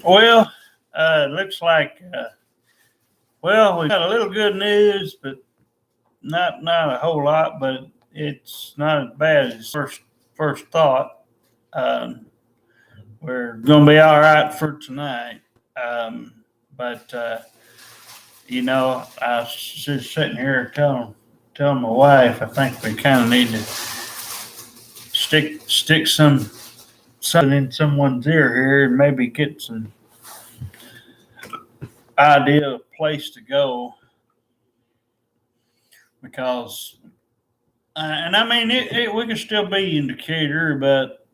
Well, it looks like we got a little good news, but not a whole lot. But it's not as bad as first thought. Um, we're gonna be all right for tonight. But I was just sitting here telling my wife, I think we kind of need to stick something in someone's ear here and maybe get some idea of place to go because and I mean we could still be in Decatur, but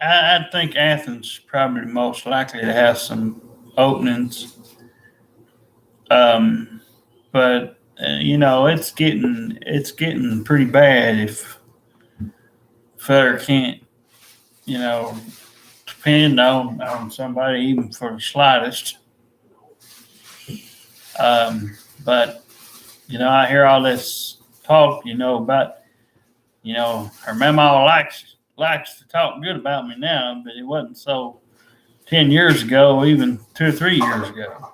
I think Athens probably most likely to have some openings. Um, but it's getting pretty bad if Feather can't you know depend on somebody even for the slightest. But I hear all this talk, about her mama likes to talk good about me now, but it wasn't so 10 years ago, even 2 or 3 years ago.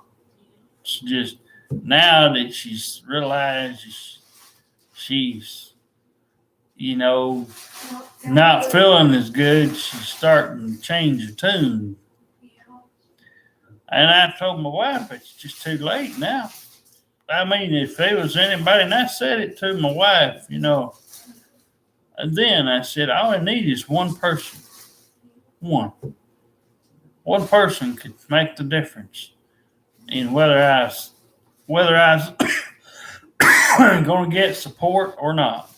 It's just now that she's realized she's you know not feeling as good, she's starting to change the tune. And I told my wife it's just too late now. I mean, if there was anybody, and I said it to my wife, and then I said, all I need is one person. One. One person could make the difference in whether I was going to get support or not,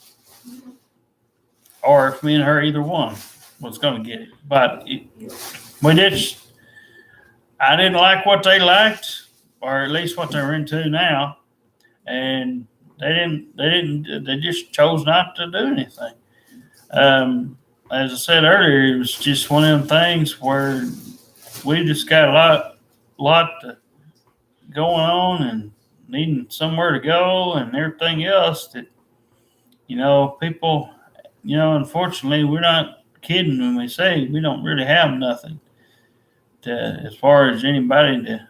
or if me and her either one was going to get it. But we did. I didn't like what they liked, or at least what they're into now, and they just chose not to do anything. As I said earlier, it was just one of them things where we just got a lot going on and needing somewhere to go and everything else that people, unfortunately, we're not kidding when we say we don't really have nothing as far as anybody to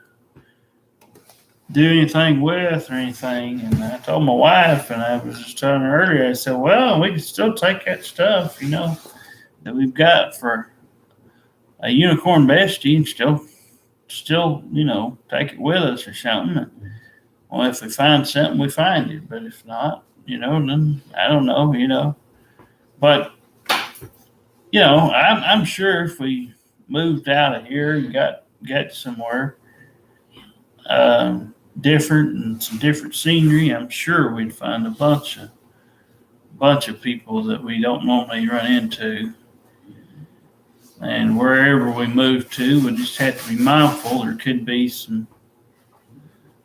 do anything with or anything. And I told my wife, and I was just telling her earlier, I said, well, we can still take that stuff, that we've got for a unicorn bestie and still, take it with us or something. And, well, if we find something, we find it. But if not, then I don't know. But, I'm sure if we moved out of here and got somewhere different and some different scenery, I'm sure we'd find a bunch of people that we don't normally run into. And wherever we move to, we just have to be mindful. There could be some,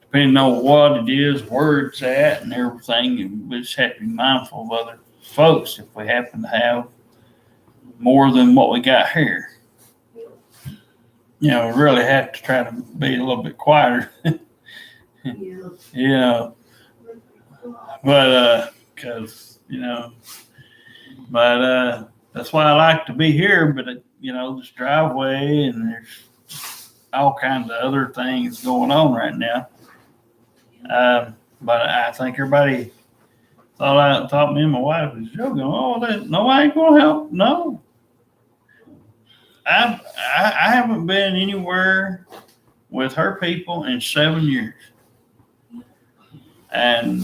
depending on what it is, where it's at, and everything. We just have to be mindful of other folks if we happen to have more than what we got here. We really have to try to be a little bit quieter. Yeah. But, that's why I like to be here. But, this driveway and there's all kinds of other things going on right now. But I think everybody thought me and my wife was joking. Oh, no, I ain't gonna help. No, I haven't been anywhere with her people in 7 years, and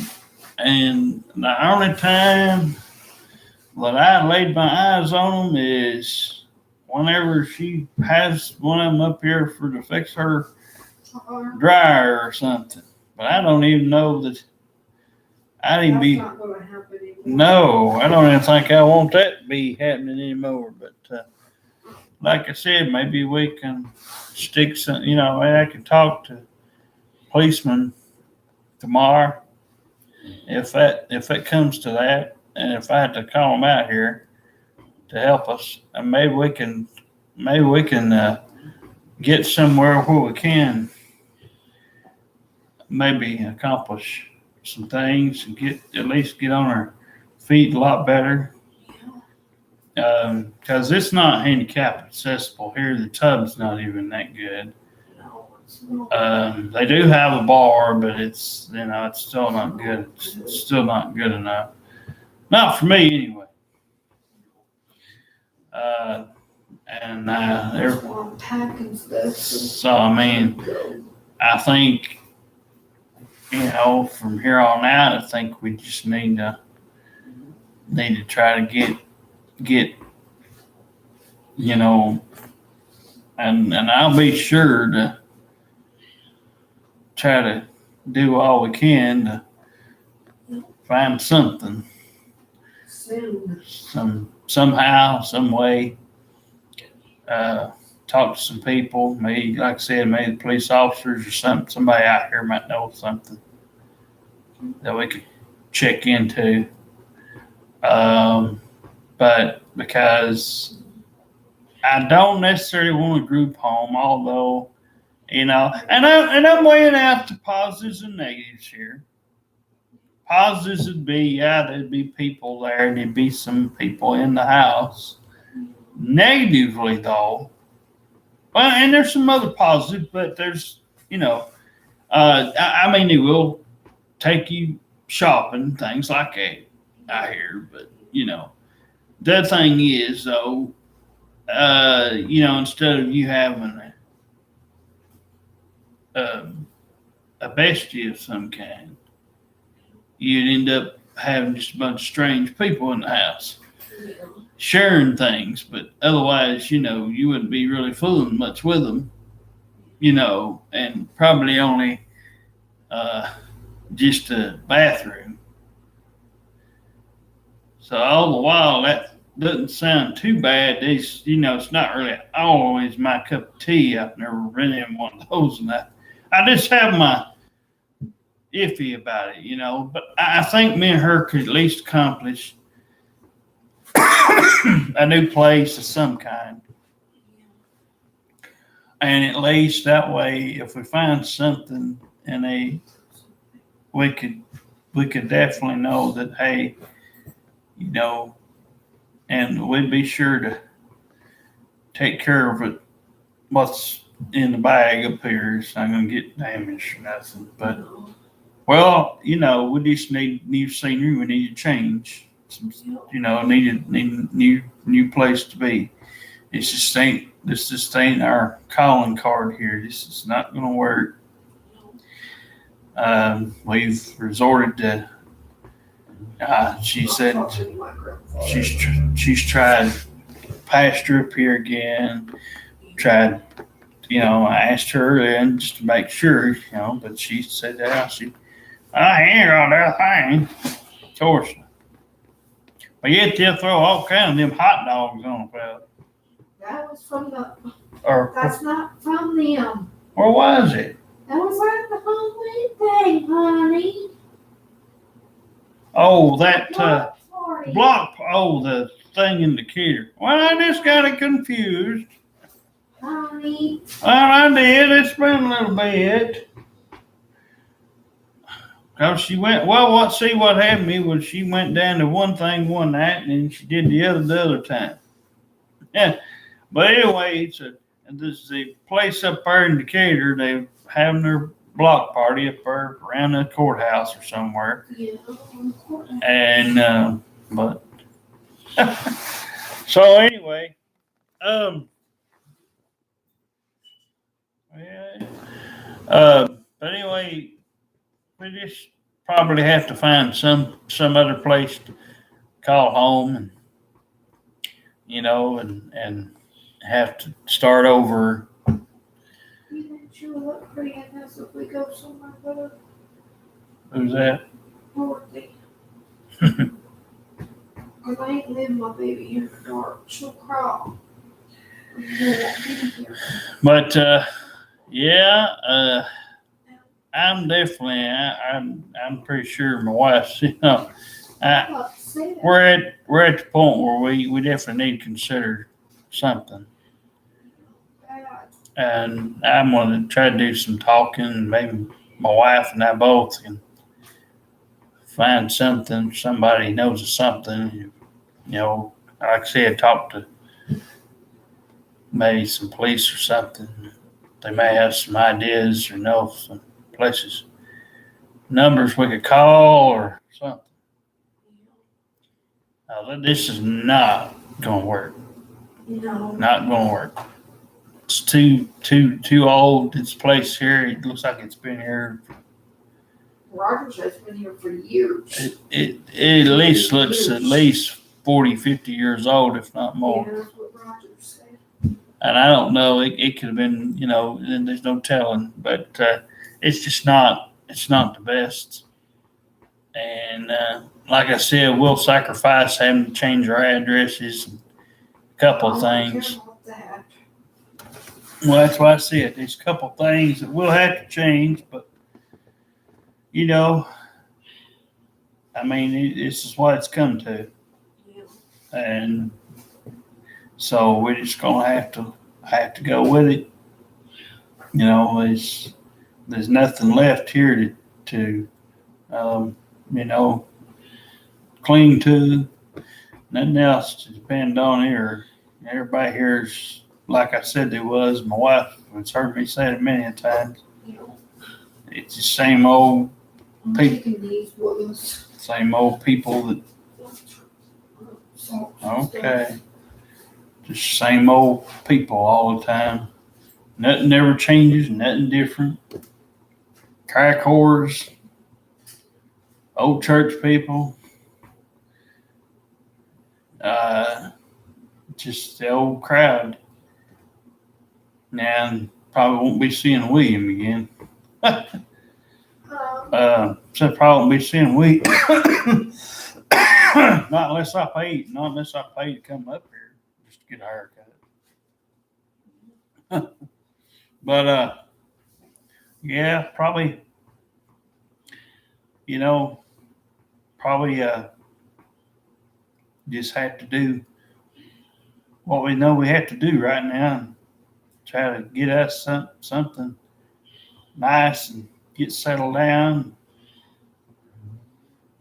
the only time that I laid my eyes on them is whenever she has one of them up here to fix her dryer or something. But I don't even know that I'd even be. Not going to happen anymore. No, I don't even think I want that to be happening anymore. But like I said, maybe we can stick some. I can talk to policemen tomorrow if it comes to that, and if I had to call them out here to help us, and maybe we can get somewhere where we can maybe accomplish some things and at least get on our feet a lot better. Because it's not handicap accessible here. The tub's not even that good. They do have a bar, but it's still not good. It's still not good enough. Not for me anyway. They're so I mean I think from here on out I think we just need to try to get and I'll be sure to try to do all we can to find something somehow, some way. Talk to some people, maybe, like I said, maybe the police officers or somebody out here might know something that we could check into. But because I don't necessarily want a group home, although, and I'm weighing out the positives and negatives here. Positives would be, there'd be people there, and there'd be some people in the house. Negatively, though, well, and there's some other positives, but there's, I mean, they will take you shopping, things like that, I hear. But, the thing is, though, instead of you having a bestie of some kind, you'd end up having just a bunch of strange people in the house sharing things, but otherwise, you wouldn't be really fooling much with them, and probably only just a bathroom. So all the while, that doesn't sound too bad. It's not really always my cup of tea. I've never been in one of those, and I just have my iffy about it, but I think me and her could at least accomplish a new place of some kind. And at least that way, if we find something we could definitely know that, hey, and we'd be sure to take care of it. What's in the bag up here is not going to get damaged or nothing. But, well, we just need new scenery. We need to change. Need a new place to be. This just ain't our calling card here. This is not going to work. We've resorted to. She said she's tried pasture up here again. Tried, I asked her and just to make sure, but she said I ain't on that thing. Of course. But yet they'll throw all kinds of them hot dogs on the belt. That was from that's not from them. Where was it? That was like the Halloween thing, honey. Oh, that the thing in Decatur. Well, I just got it confused. Honey. Well, I did. It's been a little bit. Cause she went, what happened to me was she went down to one thing one night and then she did the other time. Yeah. But anyway, this is the place up there in Decatur. They're having their block party up there around the courthouse or somewhere. Yeah. And, but, so anyway, but anyway, we just probably have to find some other place to call home and have to start over. You think she'll look pretty in this if we go somewhere better? Who's that? Dorothy. Because I ain't leaving my baby in the dark. She'll crawl. But, I'm definitely, I'm pretty sure my wife's, we're at the point where we definitely need to consider something. And I'm going to try to do some talking. Maybe my wife and I both can find something, somebody knows of something, like I said, talk to maybe some police or something. they may have some ideas or know some places, numbers we could call or something. This is not going to work. No. Not going to work. It's too old. This place here, it looks like it's been here. Rogers has been here for years. It at least looks at least 40, 50 years old, if not more. Yeah, that's what Rogers said. And I don't know, it could have been, and there's no telling, but it's just not, it's not the best. And like I said, we'll sacrifice having to change our addresses, a couple of things. That. Well, that's why I said there's a couple of things that we'll have to change, but I mean, this is what it's come to. Yeah. And so we're just gonna have to go with it. There's nothing left here to cling to. Nothing else to depend on here. Everybody here's like I said there was. My wife has heard me say it many times. Yeah. It's the same old I'm People. taking these ones. people that Salt and okay. Just same old people all the time. Nothing ever changes, nothing different. Crack whores, old church people, just the old crowd. Now, probably won't be seeing William again. So probably won't be seeing William. Not unless I pay to come up here just to get a haircut. But yeah, probably just have to do what we know we have to do right now and try to get us something nice and get settled down.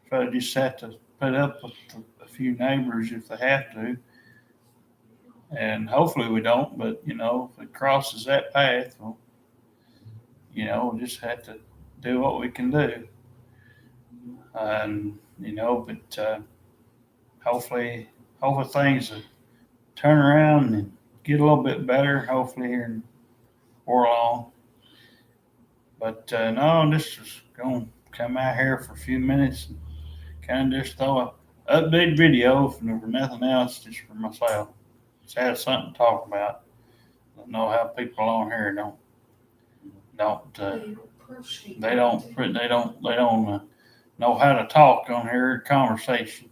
Try to just have to put up with a few neighbors if they have to. And hopefully we don't, but if it crosses that path, we'll just have to do what we can do. And but hopefully things will turn around and get a little bit better. Hopefully here in Orlon. But no, this is going to come out here for a few minutes and kind of just throw a update video for nothing else, just for myself. Just have something to talk about. I know how people on here don't know how to talk on here, conversation.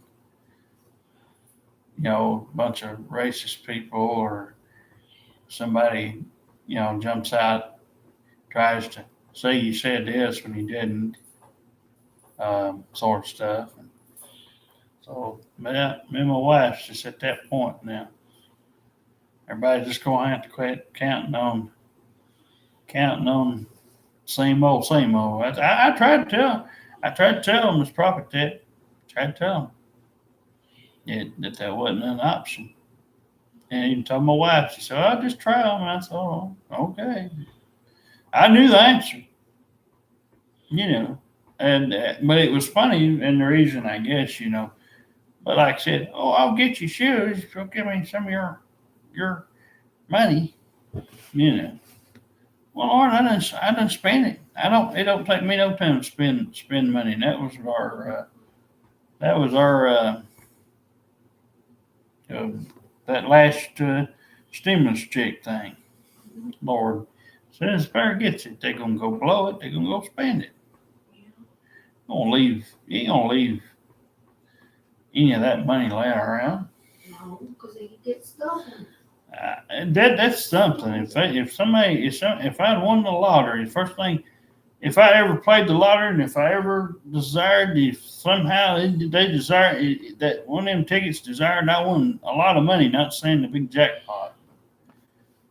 A bunch of racist people or somebody, jumps out, tries to say you said this when you didn't, sort of stuff. And so me and my wife's just at that point now. Everybody's just going to have to quit counting on same old. I tried to tell them, Miss Prophet, that. Tried to tell them that wasn't an option. And even told my wife, she said, I'll just try them. And I said, oh, okay. I knew the answer, and but it was funny, and the reason I guess, but like I said, I'll get you shoes if you'll give me some of your money, Well, Lord, I didn't spend it. It don't take me no time to spend money. And that was our that last stimulus check thing. Lord, as soon as the pair gets it, they're gonna go blow it. They're gonna go spend it. You ain't gonna leave any of that money laying around. No, because they get stolen. That's something. If I'd won the lottery, the first thing, if I ever played the lottery, and if I ever desired, if somehow they desired that one of them tickets desired, I won a lot of money. Not saying the big jackpot.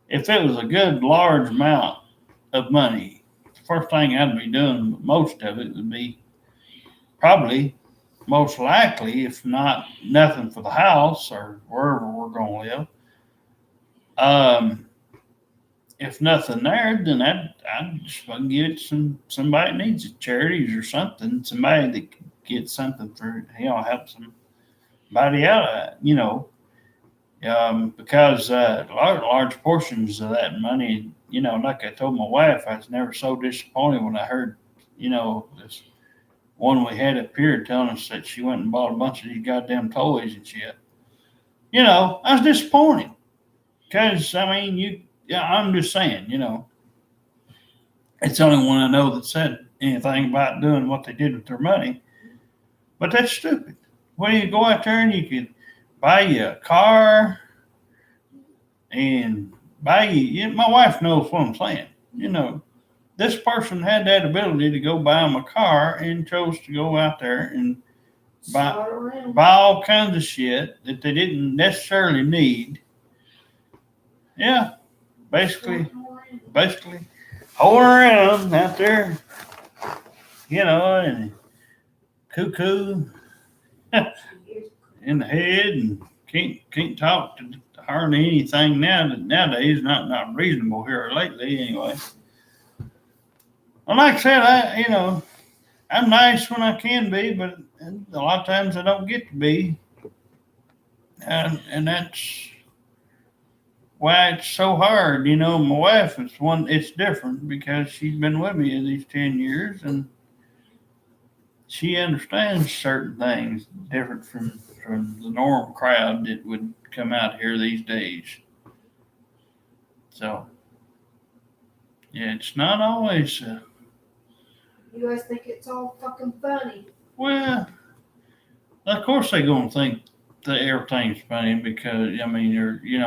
If it was a good large amount of money, the first thing I'd be doing, most of it would be probably, most likely, if not nothing for the house or wherever we're going to live. if nothing there, then I'd just fucking give it to somebody that needs it, charities or something. Somebody that could get something for, help somebody out, because large portions of that money, like I told my wife, I was never so disappointed when I heard, this one we had up here telling us that she went and bought a bunch of these goddamn toys and shit. I was disappointed because, I'm just saying, it's the only one I know that said anything about doing what they did with their money. But that's stupid. When you go out there and you can buy you a car and buy you, my wife knows what I'm saying. This person had that ability to go buy them a car and chose to go out there and buy all kinds of shit that they didn't necessarily need. Yeah, basically holding around out there, and cuckoo in the head and can't talk to hardly anything nowadays. Not reasonable here lately, anyway. Well, like I said, I'm nice when I can be, but a lot of times I don't get to be, and that's why it's so hard. My wife is one. It's different because she's been with me these 10 years, and she understands certain things different from the normal crowd that would come out here these days. So, yeah, it's not always. You guys think it's all fucking funny? Well, of course they're gonna think that everything's funny because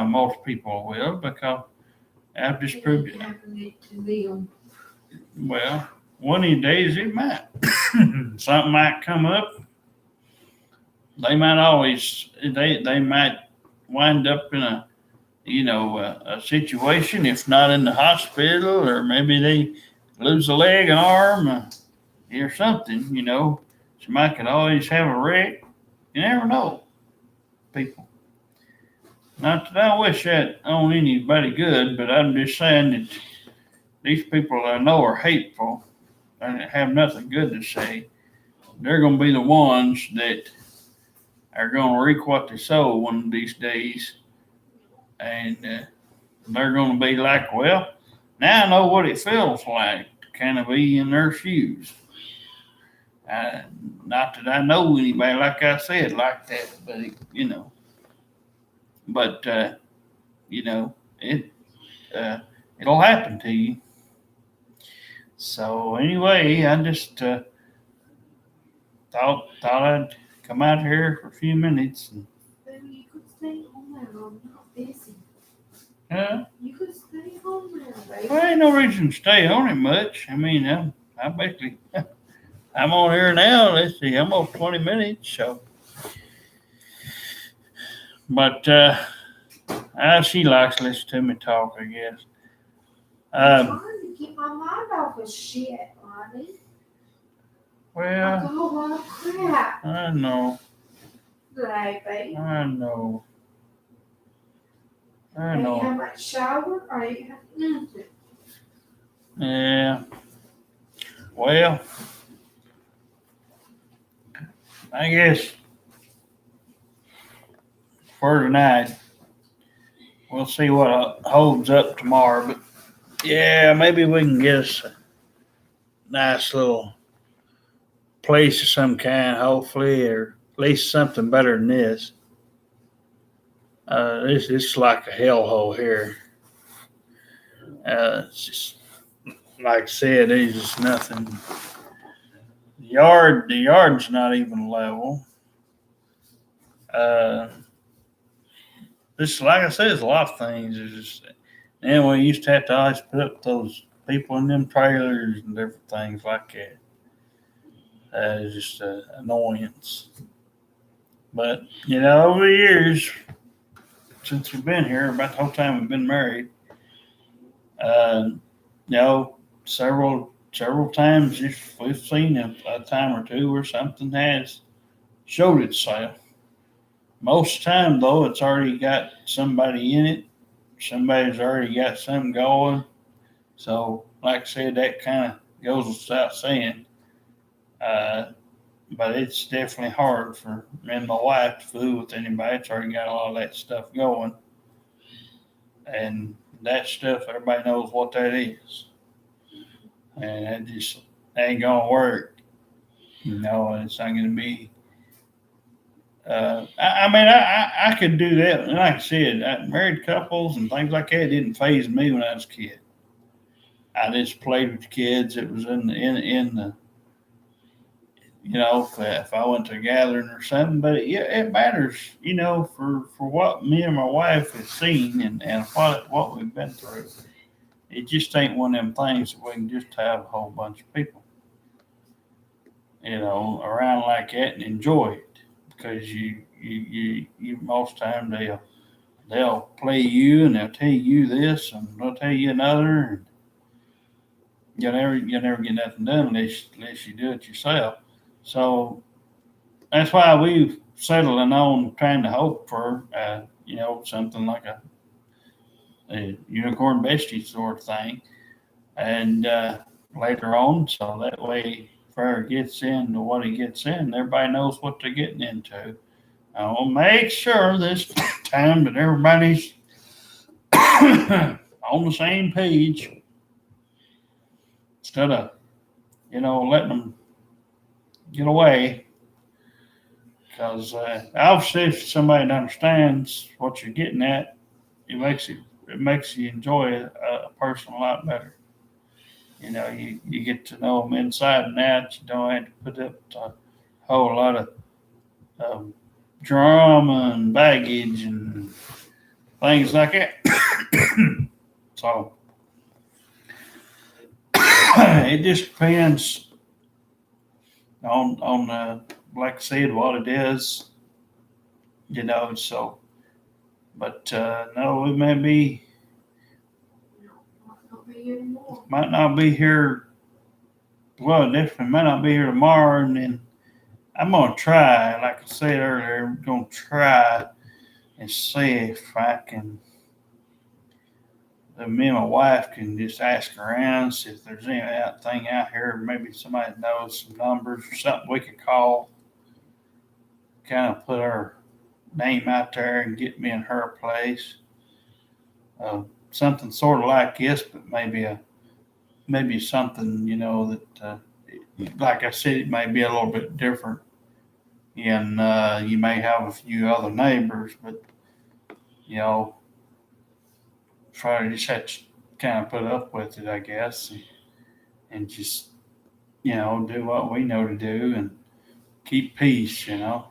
most people will, because I've just proved it. Well, one of these days it might. Something might come up. They might they might wind up in a situation, if not in the hospital, or maybe they lose a leg, an arm, or something. Somebody could always have a wreck. You never know, people. Not that I wish that on anybody good, but I'm just saying that these people I know are hateful and have nothing good to say. They're going to be the ones that are going to reap what they sow one of these days. And they're going to be like, well, now I know what it feels like to kind of be in their shoes. Not that I know anybody, like I said, like that, but it'll happen to you. So anyway, I just thought I'd come out here for a few minutes. Baby, you could stay home now. I'm not busy. You could stay home now, baby. Well, ain't no reason to stay on it much. I basically, I'm on here now. Let's see, I'm on 20 minutes. So, but she likes to listen to me talk, I guess. I'm trying to keep my mind off of shit, Lonnie. Well, I got a lot of crap. I know. Baby. I know. I didn't have my shower. I didn't have nothing. Yeah. Well, I guess for tonight, we'll see what holds up tomorrow. But yeah, maybe we can get us a nice little place of some kind, hopefully, or at least something better than this. This is like a hellhole here. It's just, like I said, there's just nothing. The yard's not even level. This, like I said, there's a lot of things. And we used to have to always put up those people in them trailers and different things like that. It's just an annoyance. But, over the years, since we've been here, about the whole time we've been married, several times if we've seen a time or two where something has showed itself. Most of the time, though, it's already got somebody in it somebody's already got something going. So, like I said, that kind of goes without saying. But it's definitely hard for me and my wife to fool with anybody. It's already got a lot of that stuff going. And that stuff, everybody knows what that is. And it just ain't going to work. And it's not going to be. I could do that. And like I said, married couples and things like that didn't faze me when I was a kid. I just played with kids. It was in the if I went to a gathering or something. But it matters, for what me and my wife have seen and what we've been through. It just ain't one of them things that we can just have a whole bunch of people, around like that and enjoy it. Because you most time they'll play you and they'll tell you this and they'll tell you another, and you'll never get nothing done unless you do it yourself. So that's why we've settling on trying to hope for something like a unicorn bestie sort of thing, and later on, so that way Frere gets into what he gets in, everybody knows what they're getting into. I'll make sure this time that everybody's on the same page instead of, letting them get away. Because obviously, if somebody understands what you're getting at, it makes you enjoy a person a lot better. You get to know them inside and out. You don't have to put up a whole lot of drama and baggage and things like that. So it just depends on like I said, what it is. So, but no, we might not be here. Well, definitely might not be here tomorrow, and then I'm gonna try. Like I said earlier, I'm gonna try and see if I can. Me and my wife can just ask around, see if there's anything out here. Maybe somebody knows some numbers or something we could call. Kind of put our name out there and get me in her place. Something sort of like this, but maybe something that, like I said, it may be a little bit different. And you may have a few other neighbors, but try to just have to kind of put up with it, I guess, and just do what we know to do and keep peace. And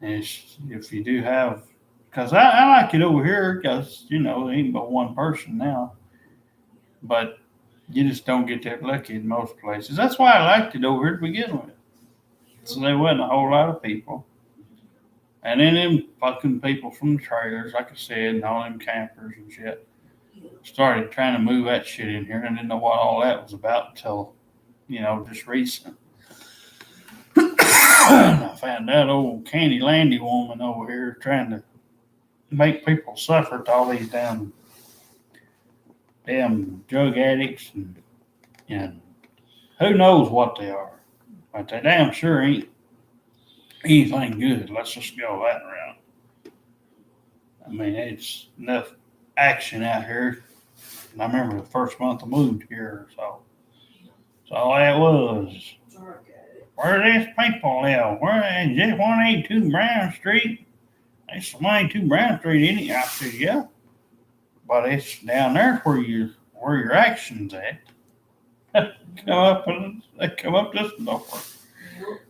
if you do have, because I like it over here, because there ain't but one person now, but you just don't get that lucky in most places. That's why I liked it over here to begin with. So there wasn't a whole lot of people. And then them fucking people from the trailers, like I said, and all them campers and shit, started trying to move that shit in here. And I didn't know what all that was about until, just recent. I found that old Candy Landy woman over here trying to make people suffer to all these damn drug addicts and who knows what they are. But they damn sure ain't anything good. Let's just go that route. I mean, it's enough action out here. And I remember the first month I moved here, so all that was. Where these people live? Where is this 182 Brown Street? It's 182 Brown Street, isn't it? I said, yeah. But it's down there where your action's at. They come up this door.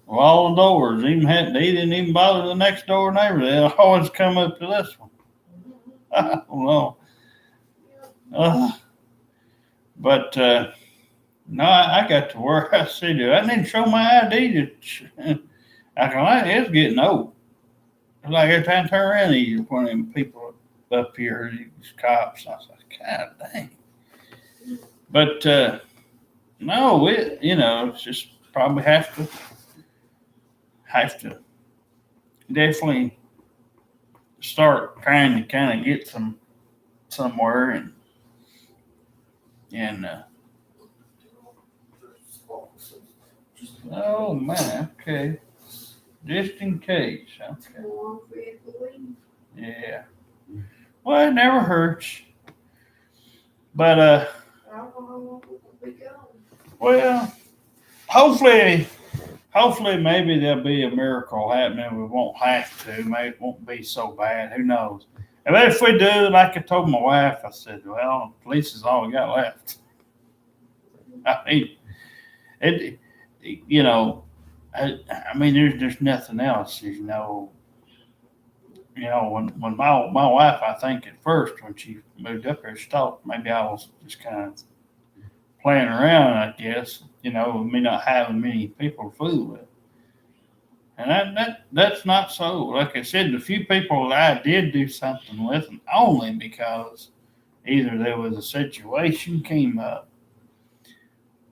Well, all the doors, they didn't even bother the next door neighbor. They always come up to this one. I don't know. But no, I got to where I said, I need to show my ID. I can like it's getting old. It's like every time I turn around, he's one of them people up here, these cops. I was like, God dang. But no, it's just probably have to definitely start trying to kind of get somewhere and oh man, okay. Just in case, okay. Yeah. Well, it never hurts. But well, hopefully maybe there'll be a miracle happening. We won't have to. Maybe it won't be so bad. Who knows? But if we do, like I told my wife, I said, well, at least it's all we got left. I mean, it you know, I mean, there's nothing else. When my wife, I think at first when she moved up here, she thought maybe I was just kind of playing around. I guess with me not having many people to fool with, and that's not so. Like I said, the few people that I did do something with, and only because either there was a situation came up,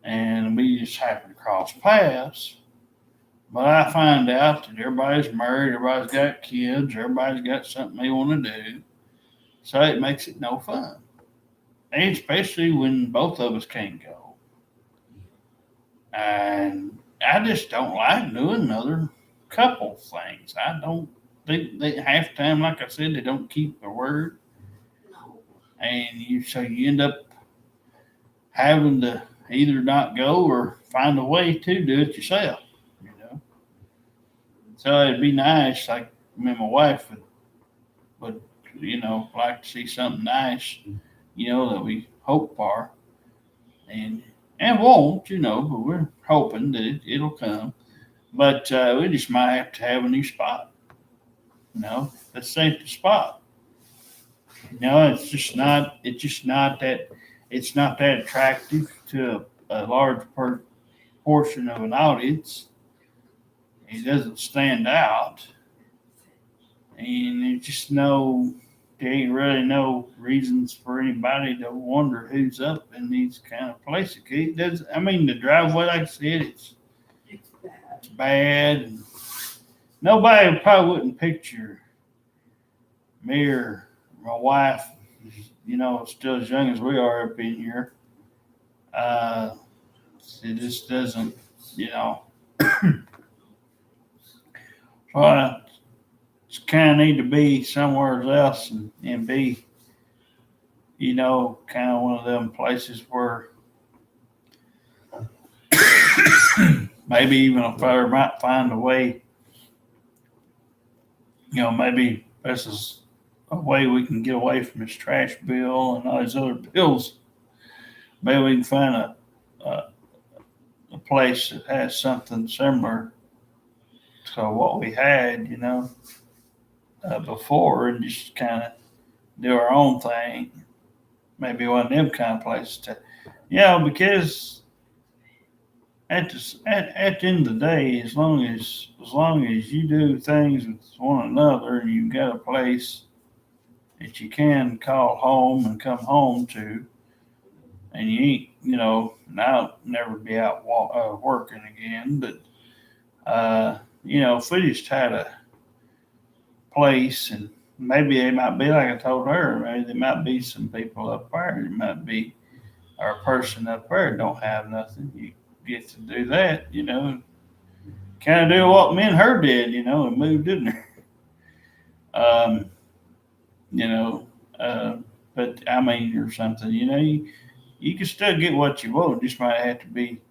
and we just happened to cross paths. But I find out that everybody's married, everybody's got kids, everybody's got something they want to do. So it makes it no fun. And especially when both of us can't go. And I just don't like doing other couple things. I don't think they half the time, like I said, they don't keep their word. And so you end up having to either not go or find a way to do it yourself. So it'd be nice, like me and my wife would like to see something nice, that we hope for, and won't, but we're hoping that it'll come. But we just might have to have a new spot, the safety spot. It's just not that attractive to a large portion of an audience. It doesn't stand out, and there ain't really no reasons for anybody to wonder who's up in these kind of places. The driveway, like I said, it's bad. And nobody probably wouldn't picture me or my wife, still as young as we are up in here. It just doesn't, So I just kind of need to be somewhere else and be, kind of one of them places where maybe even a fellow might find a way, maybe this is a way we can get away from this trash bill and all these other bills. Maybe we can find a place that has something similar to what we had, before, and just kind of do our own thing. Maybe one of them kind of places because at the end of the day, as long as you do things with one another and you've got a place that you can call home and come home to, and you ain't, and I'll never be out working again, but if we just had a place, and maybe they might be like I told her, maybe there might be some people up there, there might be or a person up there don't have nothing. You get to do that, kind of do what me and her did, and moved in there. But I mean, or something, you can still get what you want. It just might have to be,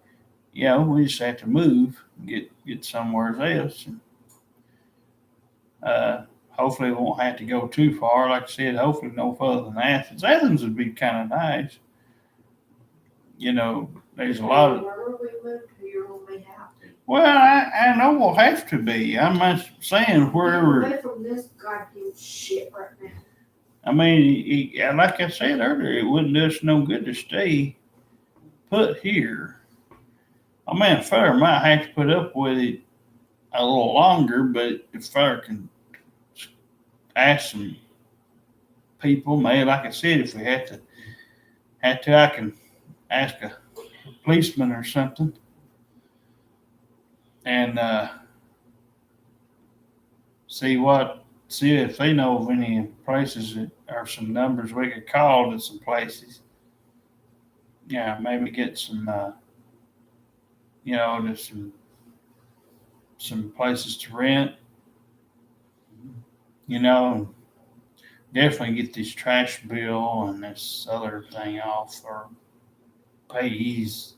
we just have to move, get somewhere else. And, hopefully we won't have to go too far. Like I said, hopefully no further than Athens. Athens would be kind of nice. There's a lot of. Well, I know we'll have to be. I'm not saying wherever. Away from this goddamn shit right now. I mean, like I said earlier, it wouldn't do us no good to stay put here. I mean, a fella might have to put up with it a little longer, but if fella can ask some people, maybe like I said, if we had to, I can ask a policeman or something, and see what see if they know of any places that or some numbers we could call to some places. Yeah, maybe get some, just some places to rent. Definitely get this trash bill and this other thing off, or payees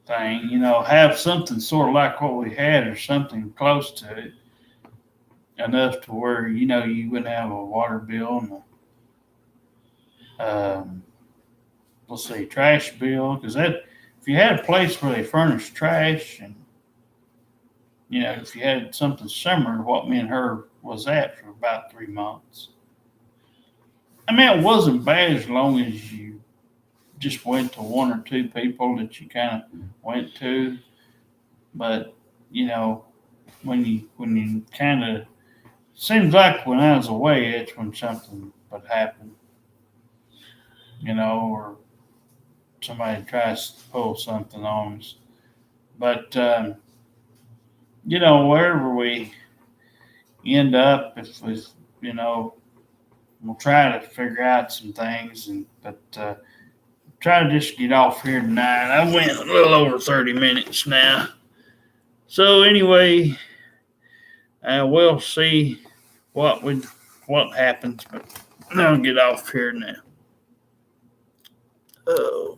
thing. Have something sort of like what we had, or something close to it, enough to where you wouldn't have a water bill and let's see, trash bill, because that if you had a place where they furnish trash, and if you had something similar to what me and her was at for about 3 months. I mean, it wasn't bad as long as you just went to one or two people that you kind of went to. But when you kind of seems like when I was away, it's when something would happen, or somebody tries to pull something on us. But wherever we end up, if we, we'll try to figure out some things, but try to just get off here tonight. I went a little over 30 minutes now. So anyway, we'll see what happens, but I'll get off here now. Oh.